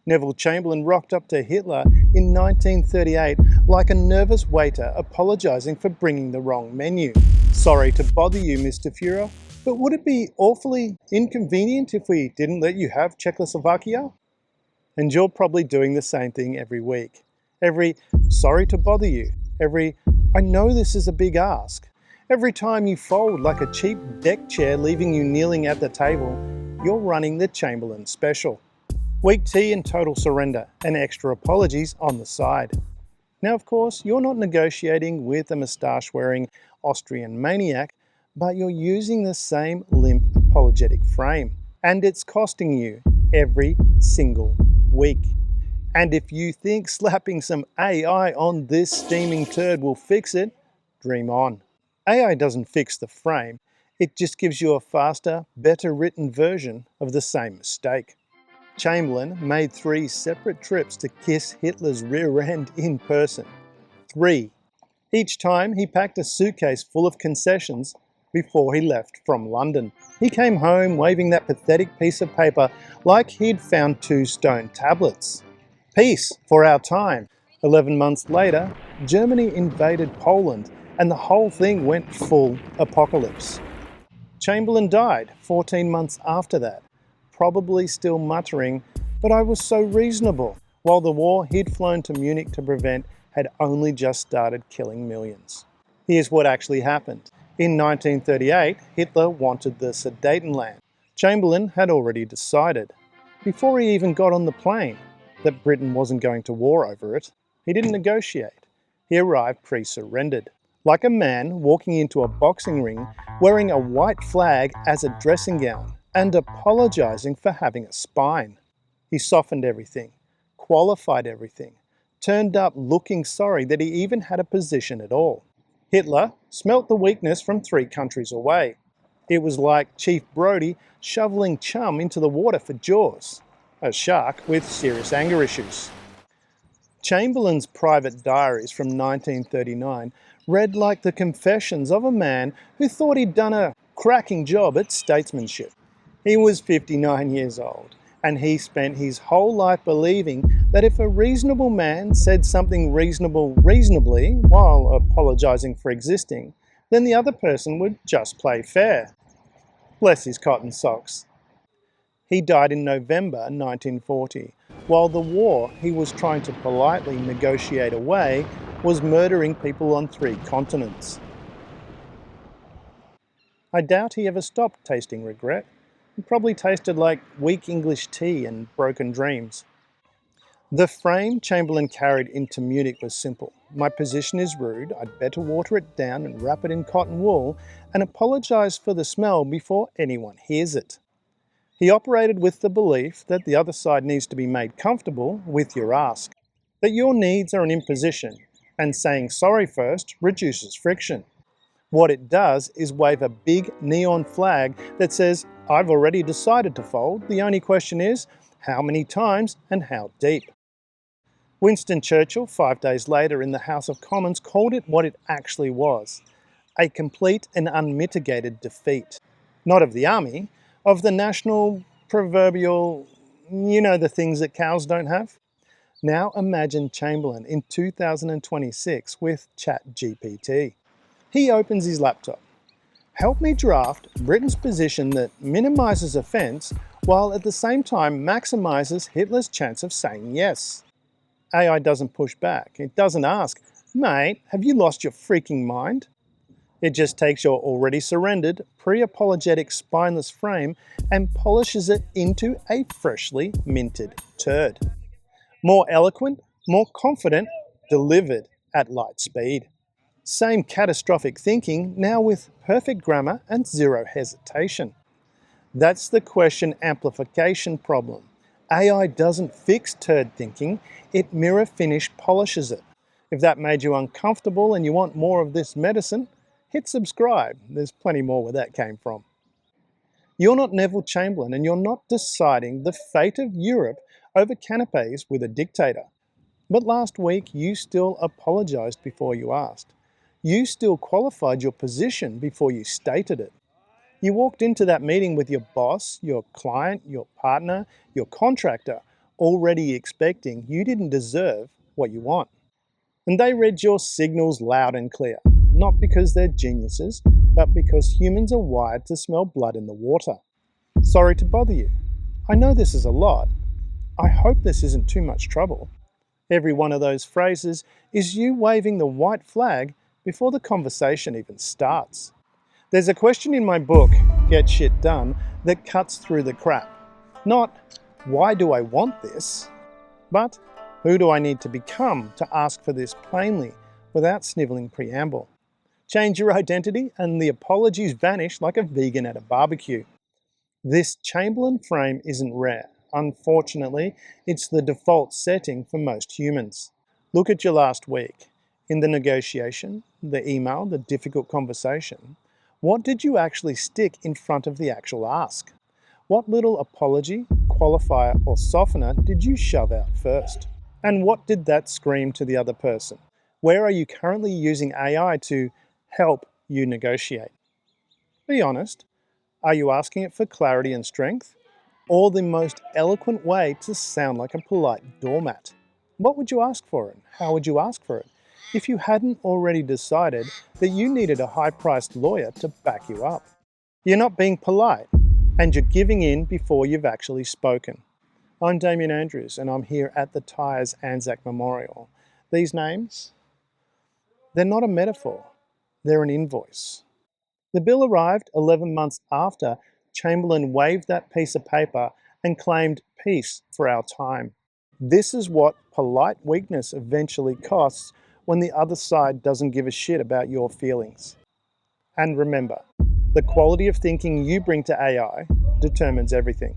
Neville Chamberlain rocked up to Hitler in 1938 like a nervous waiter apologising for bringing the wrong menu. Sorry to bother you, Mr. Führer, but would it be awfully inconvenient if we didn't let you have Czechoslovakia? And you're probably doing the same thing every week. Every sorry to bother you. Every I know this is a big ask. Every time you fold like a cheap deck chair leaving you kneeling at the table, you're running the Chamberlain special. Weak tea and total surrender, and extra apologies on the side. Now, of course, you're not negotiating with a moustache-wearing Austrian maniac, but you're using the same limp apologetic frame. And it's costing you every single week. And if you think slapping some AI on this steaming turd will fix it, dream on. AI doesn't fix the frame, it just gives you a faster, better written version of the same mistake. Chamberlain made 3 separate trips to kiss Hitler's rear end in person. 3. Each time he packed a suitcase full of concessions before he left from London. He came home waving that pathetic piece of paper like he'd found 2 stone tablets. Peace for our time. 11 months later, Germany invaded Poland and the whole thing went full apocalypse. Chamberlain died 14 months after that, probably still muttering, "But I was so reasonable," while the war he'd flown to Munich to prevent had only just started killing millions. Here's what actually happened. In 1938, Hitler wanted the Sudetenland. Chamberlain had already decided, before he even got on the plane, that Britain wasn't going to war over it. He didn't negotiate. He arrived pre-surrendered, like a man walking into a boxing ring wearing a white flag as a dressing gown and apologising for having a spine. He softened everything, qualified everything, turned up looking sorry that he even had a position at all. Hitler smelt the weakness from 3 countries away. It was like Chief Brody shoveling chum into the water for Jaws, a shark with serious anger issues. Chamberlain's private diaries from 1939 read like the confessions of a man who thought he'd done a cracking job at statesmanship. He was 59 years old, and he spent his whole life believing that if a reasonable man said something reasonable reasonably while apologising for existing, then the other person would just play fair. Bless his cotton socks. He died in November 1940, while the war he was trying to politely negotiate away was murdering people on 3 continents. I doubt he ever stopped tasting regret. It probably tasted like weak English tea and broken dreams. The frame Chamberlain carried into Munich was simple. My position is rude, I'd better water it down and wrap it in cotton wool and apologise for the smell before anyone hears it. He operated with the belief that the other side needs to be made comfortable with your ask, that your needs are an imposition, and saying sorry first reduces friction. What it does is wave a big neon flag that says, "I've already decided to fold, the only question is, how many times and how deep?" Winston Churchill, 5 days later in the House of Commons, called it what it actually was, a complete and unmitigated defeat. Not of the army, of the national proverbial, you know, the things that cows don't have. Now imagine Chamberlain in 2026 with ChatGPT. He opens his laptop. Help me draft Britain's position that minimises offence while at the same time maximises Hitler's chance of saying yes. AI doesn't push back. It doesn't ask, "Mate, have you lost your freaking mind?" It just takes your already surrendered, pre-apologetic spineless frame and polishes it into a freshly minted turd. More eloquent, more confident, delivered at light speed. Same catastrophic thinking, now with perfect grammar and 0 hesitation. That's the question amplification problem. AI doesn't fix turd thinking, it mirror finish polishes it. If that made you uncomfortable and you want more of this medicine, hit subscribe. There's plenty more where that came from. You're not Neville Chamberlain and you're not deciding the fate of Europe over canapes with a dictator. But last week you still apologised before you asked. You still qualified your position before you stated it. You walked into that meeting with your boss, your client, your partner, your contractor, already expecting you didn't deserve what you want. And they read your signals loud and clear, not because they're geniuses, but because humans are wired to smell blood in the water. Sorry to bother you. I know this is a lot. I hope this isn't too much trouble. Every one of those phrases is you waving the white flag before the conversation even starts. There's a question in my book, Get Shit Done, that cuts through the crap. Not, why do I want this? But, who do I need to become to ask for this plainly without snivelling preamble? Change your identity and the apologies vanish like a vegan at a barbecue. This Chamberlain frame isn't rare. Unfortunately, it's the default setting for most humans. Look at your last week. In the negotiation, the email, the difficult conversation, what did you actually stick in front of the actual ask? What little apology, qualifier, or softener did you shove out first? And what did that scream to the other person? Where are you currently using AI to help you negotiate? Be honest. Are you asking it for clarity and strength? Or the most eloquent way to sound like a polite doormat? What would you ask for it? How would you ask for it? If you hadn't already decided that you needed a high-priced lawyer to back you up. You're not being polite, and you're giving in before you've actually spoken. I'm Damien Andrews, and I'm here at the Tyres Anzac Memorial. These names, they're not a metaphor, they're an invoice. The bill arrived 11 months after Chamberlain waved that piece of paper and claimed peace for our time. This is what polite weakness eventually costs when the other side doesn't give a shit about your feelings. And remember, the quality of thinking you bring to AI determines everything.